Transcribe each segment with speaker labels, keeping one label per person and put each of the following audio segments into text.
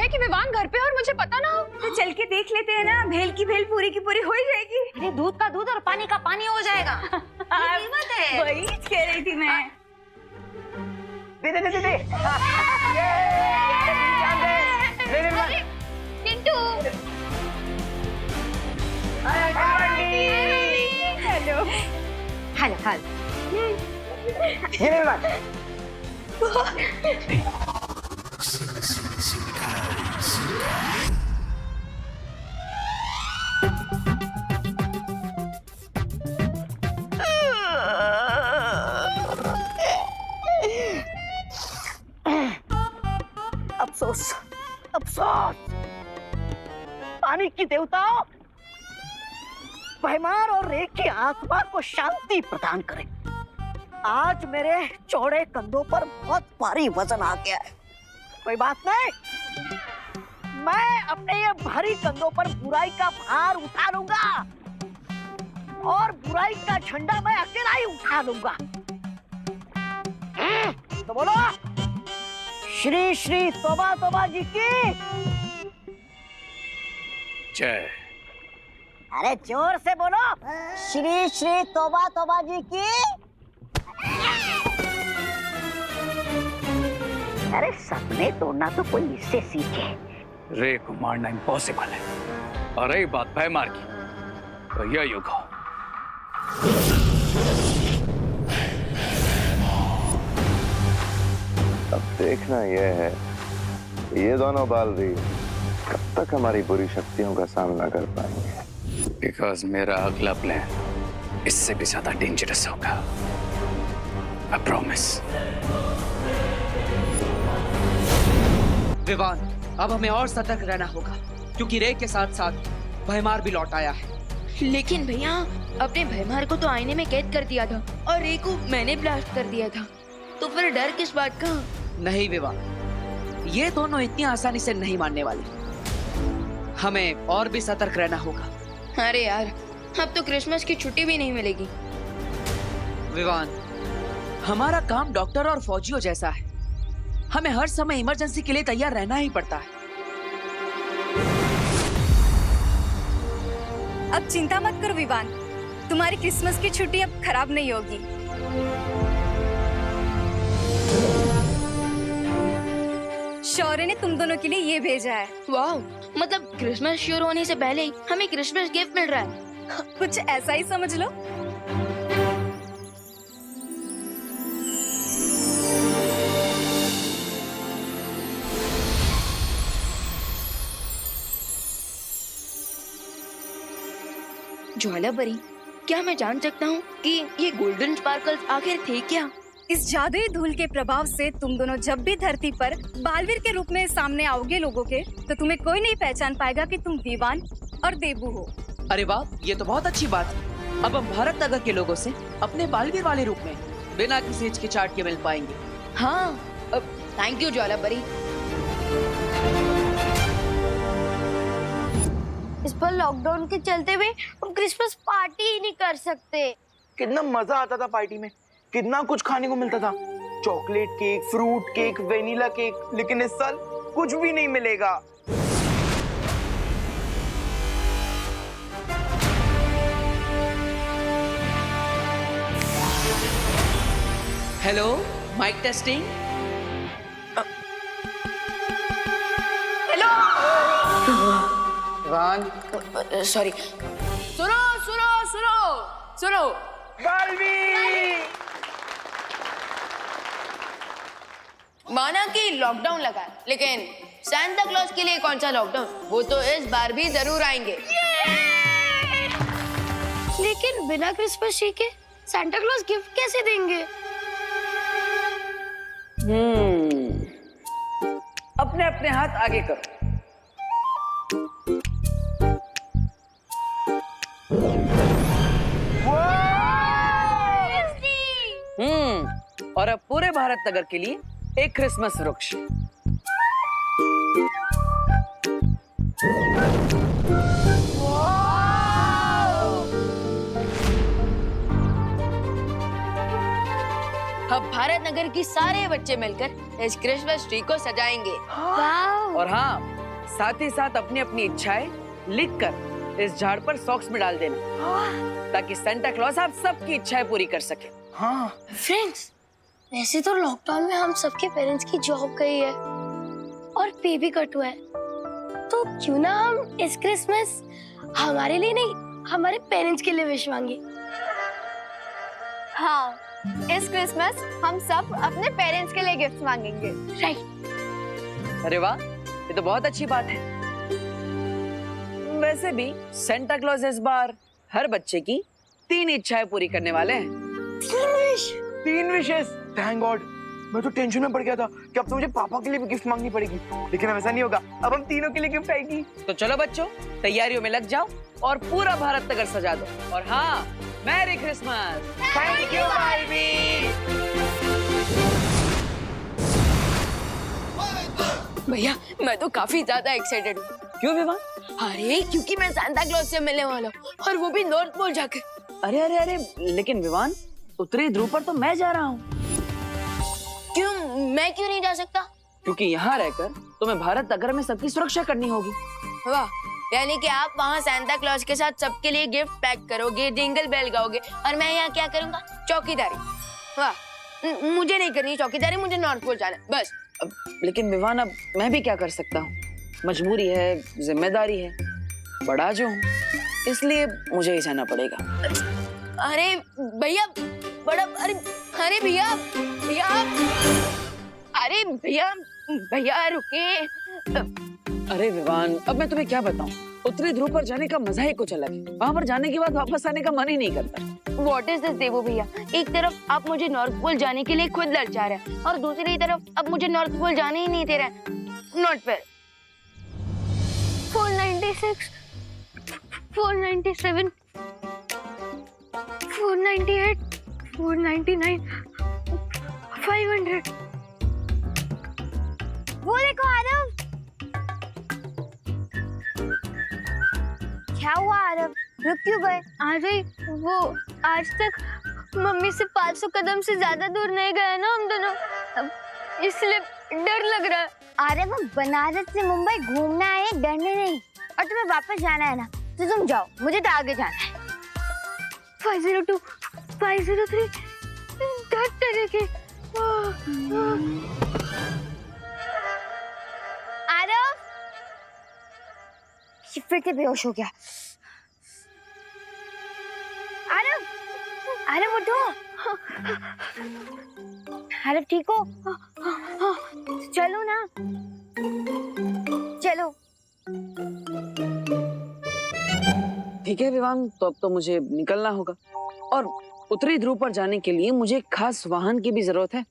Speaker 1: है कि विवान घर पे और मुझे पता ना हो?
Speaker 2: तो चल के देख लेते हैं ना, भेल की भेल पूरी की पूरी हो ही जाएगी।
Speaker 3: अरे दूध का दूध और पानी का पानी हो जाएगा। ये कीमत है।
Speaker 2: वही कह रही थी मैं।
Speaker 4: दे।
Speaker 1: चिंटू।
Speaker 2: हेलो।
Speaker 3: हाल
Speaker 4: ये ले बात।
Speaker 5: अफसोस अफसोस, पानी की देवताओं, भयमार और रेख की आत्मा को शांति प्रदान करें। आज मेरे चौड़े कंधों पर बहुत भारी वजन आ गया है। कोई बात नहीं, मैं अपने ये भारी कंधों पर बुराई का भार उठा लूंगा और बुराई का झंडा मैं अकेला ही उठा लूंगा। तो बोलो, श्री श्री तोबा तोबा जी की
Speaker 6: जय।
Speaker 5: अरे जोर से बोलो, श्री श्री तोबा तोबा जी की। अरे सपने तोड़ना तो कोई इससे सीखे।
Speaker 6: रे को मारना इम्पॉसिबल है, और रही बात भयमार की, तो यह युग हो।
Speaker 7: अब देखना यह है कि ये दोनों बालवीर कब तक हमारी बुरी शक्तियों का सामना कर पाएंगे।
Speaker 6: बिकॉज मेरा अगला प्लान इससे भी ज्यादा डेंजरस होगा। I promise.
Speaker 8: विवान, अब हमें और सतर्क रहना होगा, क्योंकि रे के साथ साथ भयमार भी लौट आया है।
Speaker 9: लेकिन भैया, अपने भयमार को तो आईने में कैद कर दिया था और रे को मैंने ब्लास्ट कर दिया था, तो फिर डर किस बात का?
Speaker 8: नहीं विवान, ये दोनों इतनी आसानी से नहीं मानने वाले। हमें और भी सतर्क रहना होगा।
Speaker 9: अरे यार, अब तो क्रिसमस की छुट्टी भी नहीं मिलेगी।
Speaker 8: विवान, हमारा काम डॉक्टर और फौजियों जैसा है। हमें हर समय इमरजेंसी के लिए तैयार रहना ही पड़ता है।
Speaker 2: अब चिंता मत करो विवान, तुम्हारी क्रिसमस की छुट्टी अब खराब नहीं होगी। शौर्य ने तुम दोनों के लिए ये भेजा है।
Speaker 9: वाह, मतलब क्रिसमस शुरू होने से पहले ही हमें क्रिसमस गिफ्ट मिल रहा है।
Speaker 2: कुछ ऐसा ही समझ लो।
Speaker 9: ज्वाला परी, क्या मैं जान सकता हूँ कि ये गोल्डन स्पार्कल्स आखिर थे क्या?
Speaker 2: इस जादुई धूल के प्रभाव से तुम दोनों जब भी धरती पर बालवीर के रूप में सामने आओगे लोगों के, तो तुम्हें कोई नहीं पहचान पाएगा कि तुम विवान और देबू हो।
Speaker 8: अरे वाह, ये तो बहुत अच्छी बात है। अब हम भारत नगर के लोगों से अपने बालवीर वाले रूप में बिना किसी हिचकिचाहट के मिल पाएंगे।
Speaker 9: हाँ, थैंक यू ज्वाला परी।
Speaker 10: इस पर लॉकडाउन के चलते हुए हम क्रिसमस पार्टी ही नहीं कर सकते।
Speaker 4: कितना मजा आता था पार्टी में, कितना कुछ खाने को मिलता था। Chocolate cake, fruit cake, vanilla cake. लेकिन इस साल कुछ भी नहीं मिलेगा।
Speaker 8: Hello, mic testing.
Speaker 2: Hello.
Speaker 9: Sorry. सुनो सुनो सुनो सुनो।
Speaker 4: बालवीर!
Speaker 9: माना कि लॉकडाउन लगा है, लेकिन सांता क्लॉज के लिए कौन सा लॉकडाउन? वो तो इस बार भी जरूर आएंगे।
Speaker 10: लेकिन बिना क्रिसमस ट्री के सांता क्लॉज गिफ्ट कैसे देंगे?
Speaker 8: अपने अपने हाथ आगे करो। और अब पूरे भारत नगर के लिए एक क्रिसमस वृक्ष।
Speaker 9: अब भारत नगर की सारे बच्चे मिलकर इस क्रिसमस ट्री को सजाएंगे।
Speaker 10: वाह!
Speaker 8: और हाँ, साथ ही साथ अपनी अपनी इच्छाएं लिखकर इस झाड़ पर सॉक्स में डाल देना, ताकि सेंटा क्लॉज आप सबकी इच्छाएं पूरी कर सके।
Speaker 4: हाँ
Speaker 10: फ्रेंड्स, वैसे तो लॉकडाउन में हम सबके पेरेंट्स की जॉब गई है और पे भी कट हुआ है, तो क्यों ना हम इस क्रिसमस हमारे लिए नहीं, हमारे पेरेंट्स के लिए विश मांगे।
Speaker 1: हाँ, इस क्रिसमस हम सब अपने पेरेंट्स के लिए गिफ्ट मांगेंगे।
Speaker 10: राइट।
Speaker 8: अरे वाह, ये तो बहुत अच्छी बात है। वैसे भी सेंटा क्लॉज इस बार हर बच्चे की 3 इच्छाएं पूरी करने वाले हैं।
Speaker 4: 3 विशेस, थैंक गॉड। मैं तो टेंशन में पड़ गया था कि अब तो मुझे पापा के लिए भी गिफ्ट मांगनी पड़ेगी, लेकिन अब ऐसा नहीं होगा, अब हम तीनों के लिए गिफ्ट आएगी।
Speaker 8: तो चलो बच्चों, तैयारियों में लग जाओ और पूरा भारत नगर सजा दो। और हाँ, merry Christmas.
Speaker 4: Thank you Baalveer.
Speaker 9: भैया मैं तो काफी ज्यादा एक्साइटेड हूँ।
Speaker 8: क्यों विवान?
Speaker 9: अरे क्योंकि मैं सांता क्लॉज से मिलने वाला हूँ, और वो भी नॉर्थ पोल जाकर।
Speaker 8: अरे अरे अरे, लेकिन विवान, उत्तरी ध्रुव पर तो मैं जा रहा हूँ।
Speaker 9: क्यों, मैं क्यों नहीं जा सकता?
Speaker 8: क्योंकि यहाँ रहकर तुम्हें भारत नगर में सबकी सुरक्षा करनी होगी।
Speaker 9: वाह, यानी कि आप वहाँ सांता क्लॉज के साथ सबके लिए गिफ्ट पैक करोगे, जिंगल बेल गाओगे, और मैं यहाँ क्या करूँगा? चौकीदारी। वाह, मुझे नहीं करनी चौकीदारी, मुझे नॉर्थ पोल जाना है, बस।
Speaker 8: लेकिन विवान, अब मैं भी क्या कर सकता हूँ? मजबूरी है, जिम्मेदारी है, बड़ा जो हूँ, इसलिए मुझे ही जाना पड़ेगा।
Speaker 9: अरे भैया, बड़ा, अरे अरे भैया भैया, अरे भैया भैया रुके।
Speaker 8: अरे विवान, अब मैं तुम्हें क्या बताऊं? उत्तरी ध्रुव पर जाने का मजा ही कुछ अलग है। वहाँ पर जाने के बाद वापस आने का मन ही नहीं करता।
Speaker 9: What is this देवो भैया? एक तरफ आप मुझे नॉर्थ पोल जाने के लिए खुद ललचा रहे हैं, और दूसरी तरफ अब मुझे नॉर्थ पोल जाने ही नहीं दे रहे हैं। Not fair.
Speaker 10: 496, 497, 498, 499, 500। वो देखो आरव। क्या हुआ आरव, रुक क्यों गए? अरे वो आज तक मम्मी से 500 कदम से ज्यादा दूर नहीं गए ना हम दोनों, इसलिए डर लग रहा है। अरे वो बनारस से मुंबई घूमना है, डरने नहीं। और तुम्हें वापस जाना है ना, तो तुम जाओ, मुझे तो आगे जाना है। 502, 503, 10 तरीके। आरव फिर से बेहोश हो गया। आरव, आरव उठो। आरव ठीक हो? चलो ना, चलो।
Speaker 8: ठीक है विवान, तो अब तो मुझे निकलना होगा, और उत्तरी ध्रुव पर जाने के लिए मुझे एक खास वाहन की भी जरूरत है।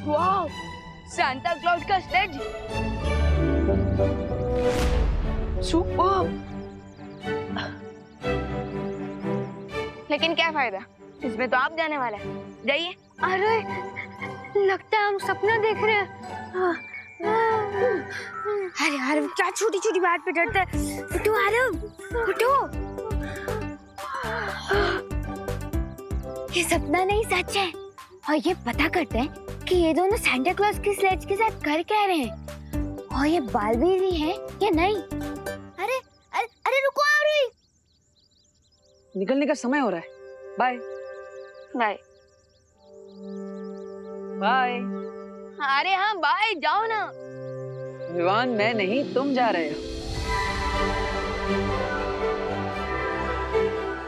Speaker 9: वाह, सांता क्लॉज का स्लेज। सुपर। लेकिन क्या फायदा, इसमें तो आप जाने वाला है। जाइए।
Speaker 10: अरे लगता है हम सपना देख रहे हैं। अरे आरव, क्या छोटी छोटी बात पे डरता है? उठो आरव, उठो। ये सपना नहीं, सच है। और ये पता करते हैं कि ये दोनों सांता क्लॉज की स्लेज के साथ कर क्या रहे हैं, और ये बालवीर ही है या नहीं। अरे अरे अरे रुको आरव,
Speaker 8: निकलने का समय हो रहा है। Bye
Speaker 9: bye.
Speaker 8: बाय।
Speaker 9: अरे हाँ बाय, जाओ ना।
Speaker 8: विवान, मैं नहीं, तुम जा रहे हो।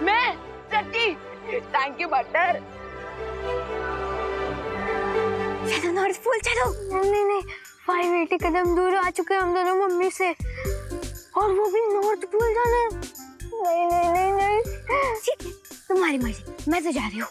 Speaker 9: मैं सच्ची, थैंक यू बटर।
Speaker 10: चलो नॉर्थ पोल चलो। नहीं नहीं, 580 कदम दूर आ चुके हैं हम दोनों मम्मी से, और वो भी नॉर्थ पोल जाना है। नहीं नहीं नहीं नहीं, ठीक है, तुम्हारी मर्जी, मैं तो जा रही हूँ।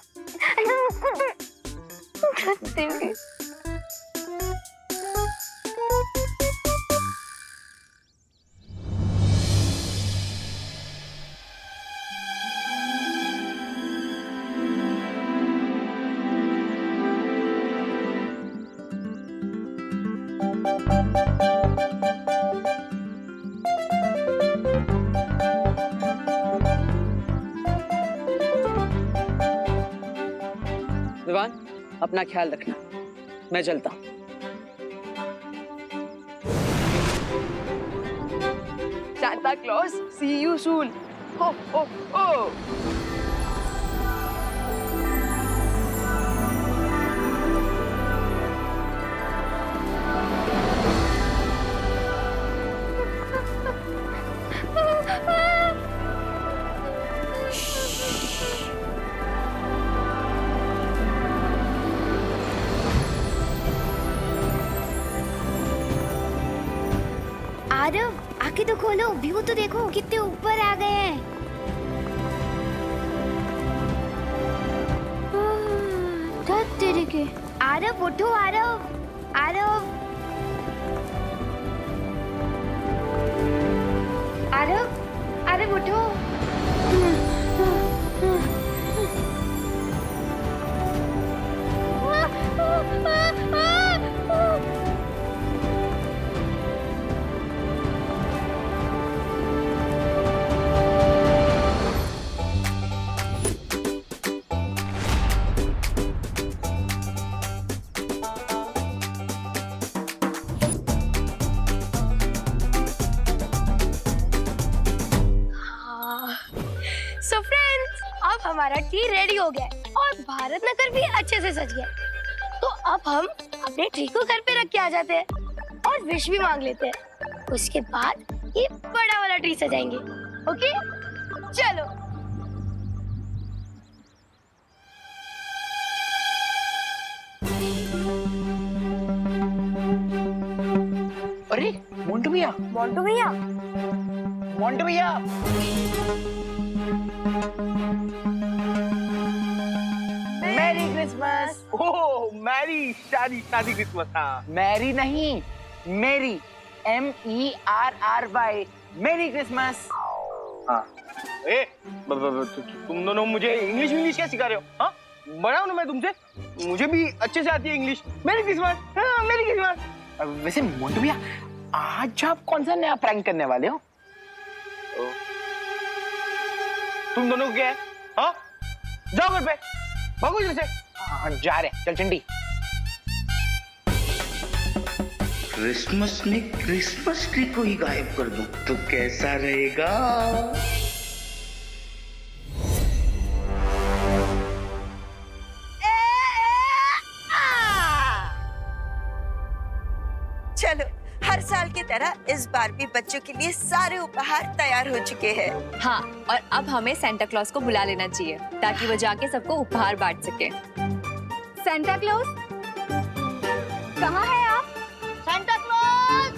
Speaker 8: विवान, अपना ख्याल रखना, मैं चलता हूँ।
Speaker 9: Santa Claus, see you soon. Ho, ho, ho.
Speaker 10: Aarav, आंखें तो खोलो, व्यू तो देखो कितने ऊपर आ गए हैं। धत तेरे के। आरव उठो, आरव, आरव, आरव, आरव उठो। सो फ्रेंड्स, अब हमारा ट्री रेडी हो गया है और भारत नगर भी अच्छे से सज गया है। तो अब हम अपने ट्री को घर पे रख के आ जाते हैं और विश भी मांग लेते हैं। उसके बाद ये बड़ा वाला ट्री सजाएंगे। ओके, चलो।
Speaker 4: अरे मोंटू भैया,
Speaker 9: मोंटू भैया,
Speaker 4: मोंटू भैया, मैरी क्रिसमस। ओह, मैरी शादी शादी क्रिसमस। हाँ, मैरी नहीं, मेरी, MERRY, मैरी क्रिसमस। हाँ, तुम दोनों मुझे इंग्लिश क्या सिखा रहे हो? हाँ, बड़ा हूं ना मैं तुमसे, मुझे भी अच्छे से आती है इंग्लिश। मैरी क्रिसमस, हाँ, मैरी क्रिसमस। वैसे मोंटू भैया, आज आप कौन सा नया प्रैंक करने वाले हो? तुम दोनों को क्या है? हाँ? जाओ घर पे, भागो इधर से। हाँ, जा रहे, चल चंडी।
Speaker 11: क्रिसमस में क्रिसमस ट्री को ही गायब कर दूं तो कैसा रहेगा?
Speaker 12: चलो, हर साल की तरह इस बार भी बच्चों के लिए सारे उपहार तैयार हो चुके हैं।
Speaker 1: हाँ, और अब हमें सेंटा क्लॉज को बुला लेना चाहिए ताकि वो जाके सबको उपहार बांट सके।
Speaker 2: सेंटा क्लॉज, कहाँ है आप?
Speaker 5: Santa Claus,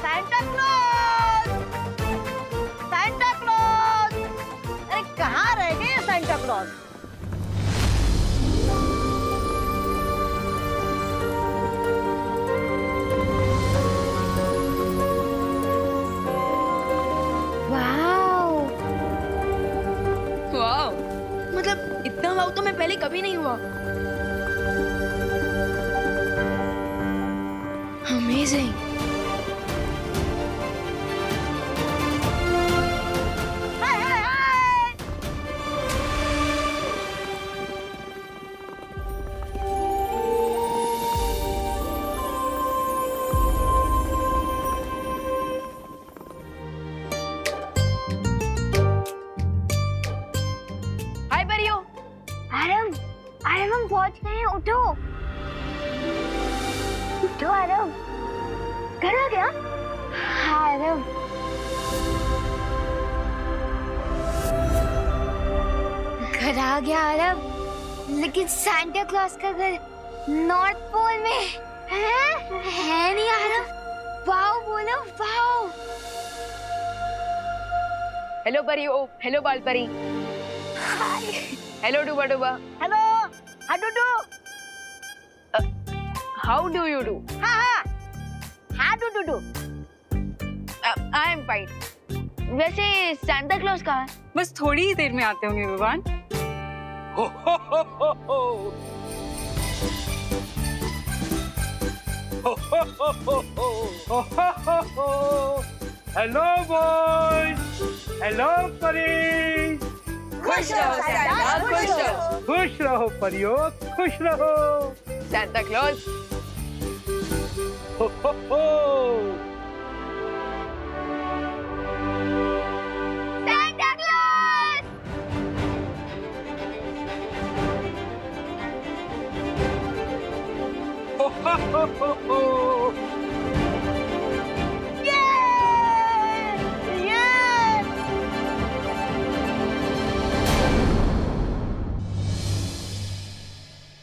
Speaker 5: Santa Claus, Santa Claus. अरे कहाँ रह गए सेंटा क्लॉज?
Speaker 9: वाओ, मतलब इतना वाव तो मैं पहले कभी नहीं हुआ। अमेजिंग। हाय परियो।
Speaker 10: आरव, आरव हम पहुंच गए हैं, उठो, उठो आरव। घर आ गया? हाँ आरव। घर आ गया आरव, लेकिन सांता क्लॉज का घर नॉर्थ पोल में है नहीं आरव। वाओ बोलो, वाओ।
Speaker 9: हेलो परियो, hello Baal Pari. Hello Dooba Dooba.
Speaker 5: Hello, हाडूडू।
Speaker 9: How do you do?
Speaker 5: हाँ हाँ, हाडूडू।
Speaker 9: I am fine. वैसे सांता क्लॉज कहाँ है?
Speaker 2: बस थोड़ी ही देर में आते होंगे विवान।
Speaker 4: हो हो हो हो हो। हो हो हो हो हो हो हो। हेलो बॉयज, हेलो परी,
Speaker 9: खुश रहो सैंटा, खुश रहो।
Speaker 4: खुश रहो परियो, खुश रहो।
Speaker 9: Santa clause.
Speaker 4: हो हो हो।
Speaker 10: Santa clause!
Speaker 4: हो हो हो हो हो।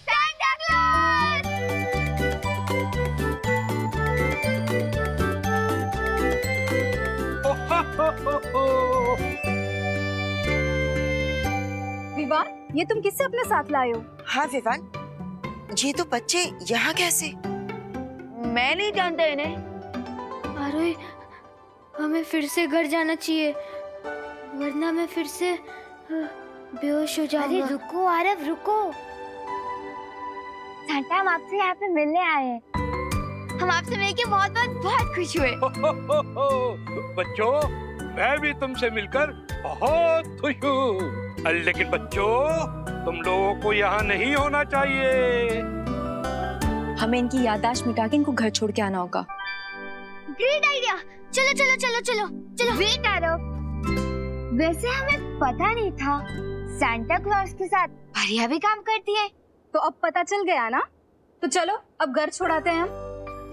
Speaker 10: Santa clause!
Speaker 4: हो हो हो हो।
Speaker 2: विवान, ये तुम किससे अपने साथ लाए हो?
Speaker 12: हाँ विवान, ये तो बच्चे यहाँ कैसे?
Speaker 9: मैं नहीं जानता इन्हें।
Speaker 10: अरे हमें फिर से घर जाना चाहिए, वरना मैं फिर से बेहोश हो जाऊंगा। अरे रुको आरव, रुको। सैंटा, हम आपसे यहाँ पे मिलने आए हैं। हम आपसे मिलके बहुत बहुत बहुत खुश हुए।
Speaker 4: हो, हो, हो। बच्चों, मैं भी तुमसे मिलकर बहुत खुश हूँ। लेकिन बच्चों, तुम लोगों को यहाँ नहीं होना चाहिए।
Speaker 3: हमें इनकी याददाश्त मिटा के इनको घर छोड़ के आना होगा।
Speaker 10: Great idea. चलो चलो चलो चलो चलो। वेट आरव, वैसे हमें पता नहीं था सैंटा क्लॉज के साथ परिया भी काम करती है।
Speaker 2: तो अब पता चल गया ना? तो चलो अब घर छोड़ाते हैं हम।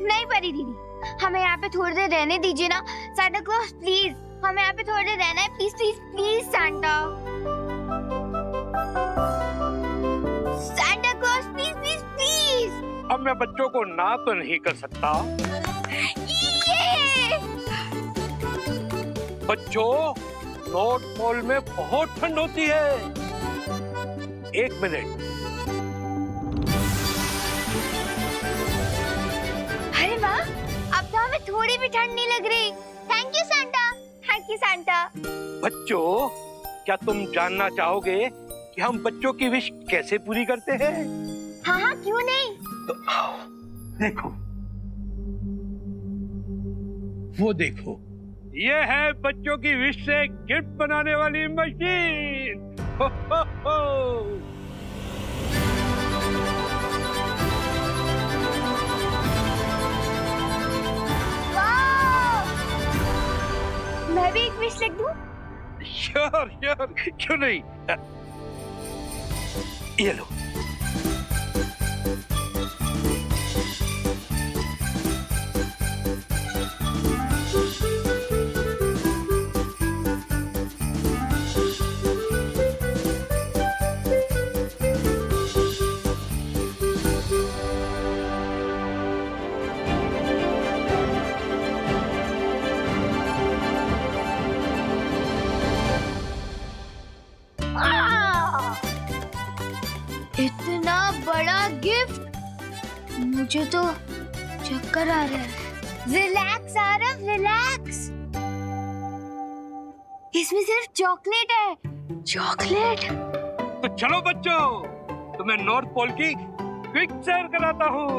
Speaker 10: नहीं परी दीदी, हमें यहाँ पे थोड़ी देर रहने दीजिए ना। सैंटा क्लॉज प्लीज, हमें यहाँ पे थोड़ी देर रहना है। Please please please Santa. Santa clause please please please.
Speaker 4: अब मैं बच्चों को ना तो नहीं कर सकता।
Speaker 10: ये!
Speaker 4: बच्चों, नॉर्थ पोल में बहुत ठंड होती है। एक मिनट।
Speaker 10: अरे वाह, अब तो हमें थोड़ी भी ठंड नहीं लग रही। Thank you Santa, thank you Santa.
Speaker 4: बच्चों, क्या तुम जानना चाहोगे कि हम बच्चों की विश कैसे पूरी करते हैं?
Speaker 10: हाँ हाँ, क्यों नहीं।
Speaker 4: तो आओ, देखो। वो देखो, ये है बच्चों की विश से गिफ्ट बनाने वाली मशीन। हो, हो, हो।
Speaker 10: वाह! मैं भी एक विश लिख दूं?
Speaker 4: श्योर श्योर, क्यों नहीं। ये लो।
Speaker 10: इतना बड़ा गिफ्ट, मुझे तो चक्कर आ रहा है। Relax Aarav, relax. इसमें सिर्फ चॉकलेट है। चॉकलेट?
Speaker 4: तो चलो बच्चों, तुम्हें नॉर्थ पोल की क्विक सैर कराता हूँ।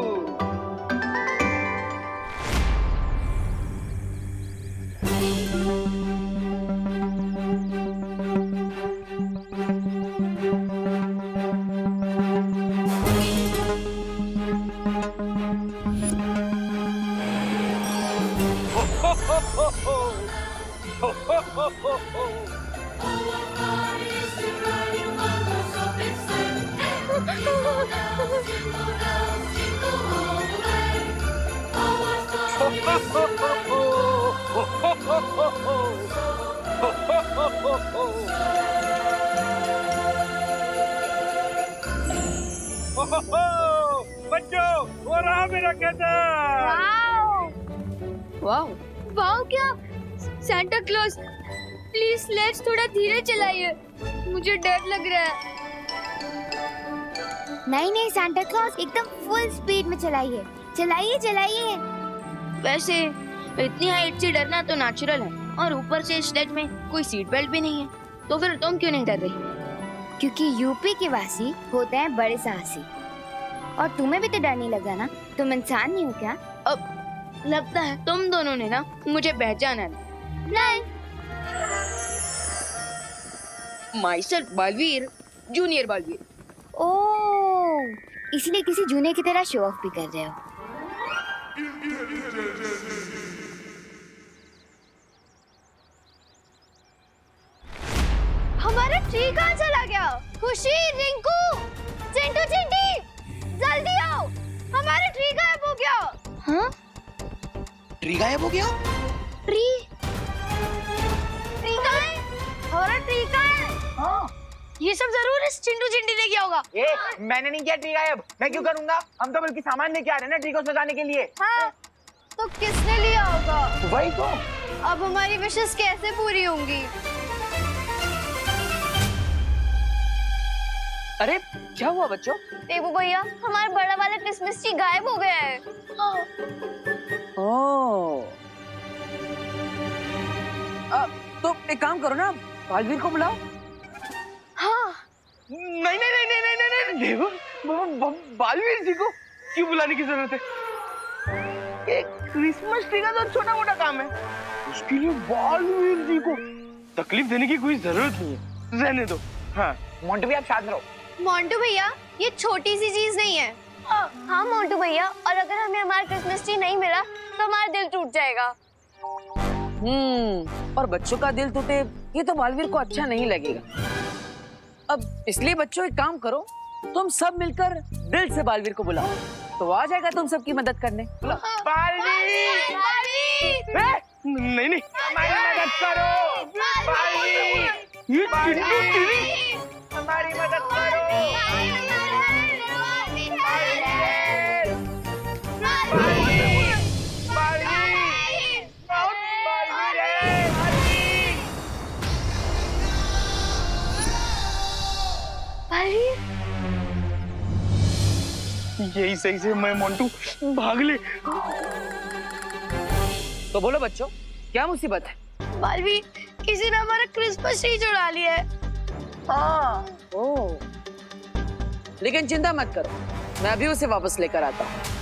Speaker 4: बच्चों, वो रहा मेरा कहता।
Speaker 9: वाह
Speaker 10: वाह, क्या सैंटा क्लॉज, प्लीज स्लेज थोड़ा धीरे चलाइए, मुझे डर लग रहा है। नहीं नहीं सैंटा क्लॉज, एकदम फुल स्पीड में चलाइए, चलाइए चलाइए।
Speaker 9: वैसे इतनी हाइट से डरना तो नेचुरल है, और ऊपर से स्लेज में कोई सीट बेल्ट भी नहीं है, तो फिर तुम क्यों नहीं डर रही?
Speaker 10: क्योंकि यूपी के वासी होते हैं बड़े साहसी, और तुम्हें भी तो डर नहीं लगा ना? तुम इंसान नहीं हो क्या?
Speaker 9: अब लगता है तुम दोनों ने ना मुझे पहचाना नहीं। Myself Baalveer, junior Baalveer.
Speaker 10: Oh, इसलिए किसी जूनियर की तरह शो ऑफ भी कर रहे हो।
Speaker 1: हमारा ट्री कहाँ चला गया? खुशी, रिंकू, चिंटू, चिंटी, जल्दी आओ, हमारा ट्री गायब हो गया।
Speaker 10: हाँ?
Speaker 8: ट्री गायब हो गया?
Speaker 1: ट्री कहाँ है? हमारा ट्री कहाँ है?
Speaker 4: हाँ।
Speaker 1: ये सब जरूर इस चिंटू चिंटी ने किया होगा।
Speaker 4: मैंने नहीं किया ट्री गायब, मैं क्यों करूंगा? हम तो बल्कि सामान लेके आ रहे हैं ना ट्री को सजाने के लिए।
Speaker 1: हाँ, तो किसने लिया होगा?
Speaker 4: वही तो।
Speaker 1: अब हमारी विशेष कैसे पूरी होंगी?
Speaker 8: अरे क्या हुआ बच्चों?
Speaker 1: देबू भैया, हमारा बड़ा वाला क्रिसमस ट्री गायब हो गया है।
Speaker 8: ओह। तो एक काम करो ना, बालवीर को बुलाओ।
Speaker 1: हाँ।
Speaker 4: नहीं नहीं नहीं नहीं नहीं नहीं देवो, बालवीर जी को क्यों बुलाने की जरूरत है? ये क्रिसमस ट्री का तो छोटा मोटा काम है, उसके लिए बालवीर जी को तकलीफ देने की कोई जरूरत नहीं है, रहने दो। हाँ मोंटू भैया, आप शांत रहो।
Speaker 1: मोंटू भैया, ये छोटी सी चीज नहीं है। हाँ मोंटू भैया, और अगर हमें हमारा क्रिसमस ट्री नहीं मिला तो हमारा दिल टूट जाएगा।
Speaker 8: और बच्चों का दिल टूटे ये तो बालवीर को अच्छा नहीं लगेगा। अब इसलिए बच्चों एक काम करो, तुम सब मिलकर दिल से बालवीर को बुलाओ, तो आ जाएगा तुम सबकी मदद करने।
Speaker 4: बालवीर! नहीं नहीं, हमारी मदद करो। बालवीर! ये बालवीर! हमारी मदद करो। यही सही से मैं मोंटू भाग ले।
Speaker 8: तो बोलो बच्चों, क्या मुसीबत है?
Speaker 1: बालवीर, किसी ने हमारा क्रिसमस ट्री चुरा लिया है।
Speaker 8: हाँ। ओह। लेकिन चिंता मत करो, मैं अभी उसे वापस लेकर आता हूँ।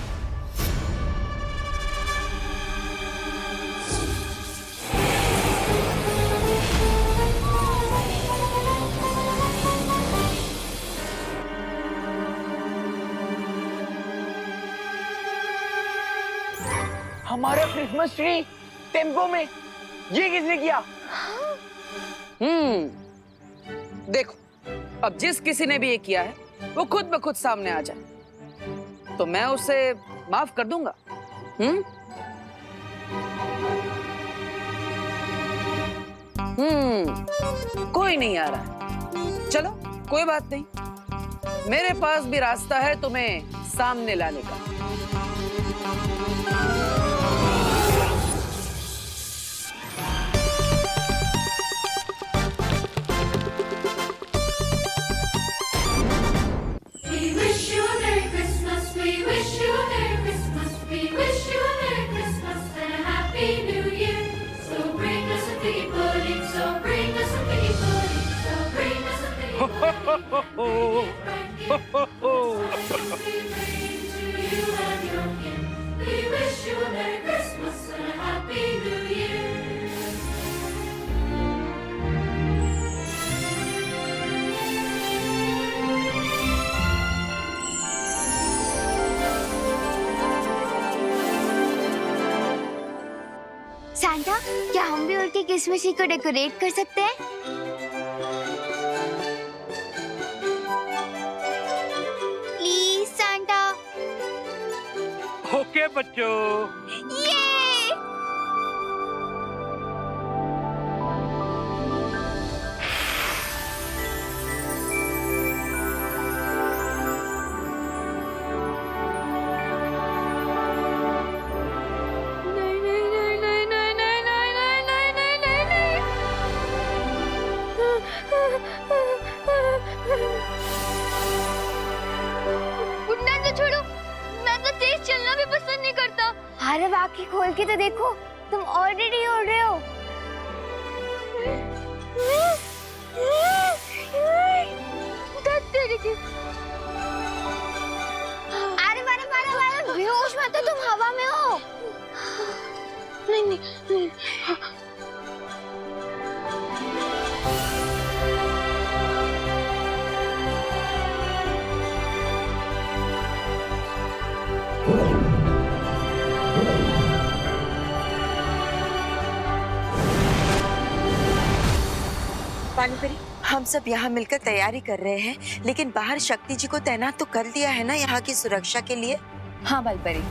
Speaker 4: हमारा क्रिसमस ट्री टेम्पो में, ये किसने किया?
Speaker 8: देखो, अब जिस किसी ने भी ये किया है वो खुद ब खुद सामने आ जाए तो मैं उसे माफ कर दूंगा। कोई नहीं आ रहा, चलो कोई बात नहीं, मेरे पास भी रास्ता है तुम्हें सामने लाने का।
Speaker 10: सांता, क्या हम भी उनके क्रिसमस ट्री को डेकोरेट कर सकते हैं? Please Santa.
Speaker 4: ओके बच्चों।
Speaker 10: ये अरे बाकी खोल के तो देखो, तुम ऑलरेडी उड़ रहे हो। अरे मारे बेहोश मत हो, तुम हवा में हो। नहीं नहीं नहीं।
Speaker 12: पानी परी, हम सब यहाँ मिलकर तैयारी कर रहे हैं, लेकिन बाहर शक्ति जी को तैनात तो कर दिया है ना यहाँ की सुरक्षा के लिए।
Speaker 3: हाँ बालपरी।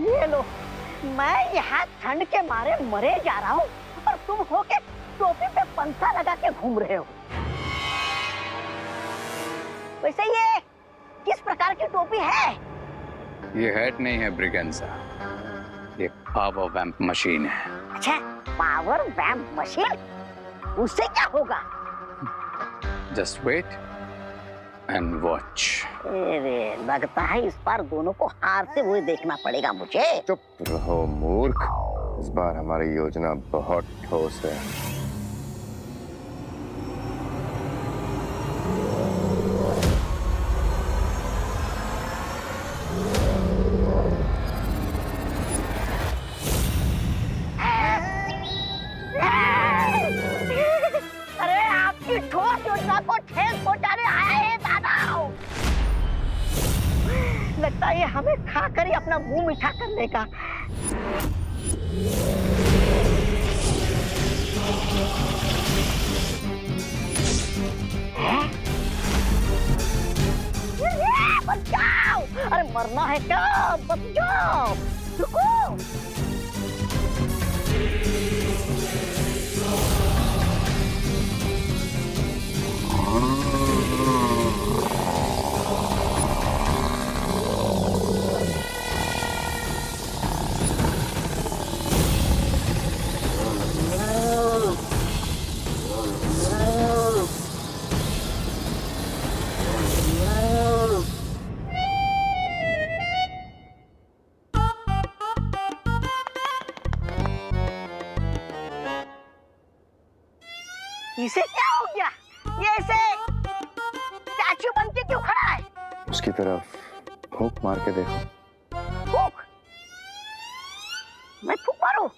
Speaker 5: ये लो, मैं यहाँ ठंड के मारे मरे जा रहा हूँ और तुम होके टोपी पे पंखा लगा के घूम रहे हो। वैसे ये किस प्रकार की टोपी है?
Speaker 6: ये हेड नहीं है ब्रिगेंजा, ये पावर वैम्प मशीन है।
Speaker 5: अच्छा, पावर वैम्प मशीन, उससे क्या होगा?
Speaker 6: Just wait and watch.
Speaker 5: अरे लगता है इस बार दोनों को हारते हुए देखना पड़ेगा मुझे।
Speaker 7: चुप रहो मूर्ख, इस बार हमारी योजना बहुत ठोस है।
Speaker 5: अरे आपकी ठोस योजना को ठेस पहुंचाने आया है दादा। लगता है ये हमें खाकर ही अपना मुंह मीठा कर लेगा। बचाओ! अरे मरना है क्या? बच जाओ! रुको! इसे क्या हो गया? ये ऐसे स्टैचू बन के क्यों खड़ा है?
Speaker 7: उसकी तरफ फूंक मार के देखो।
Speaker 5: फूंक? मैं फूंक मारूं?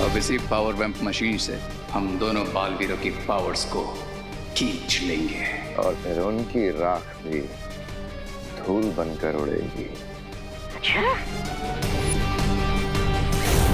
Speaker 6: अब इसी पावर वैम्प मशीन से हम दोनों बालवीरों की पावर्स को खींच लेंगे
Speaker 7: और फिर उनकी राख भी धूल बनकर उड़ेगी।
Speaker 5: अच्छा?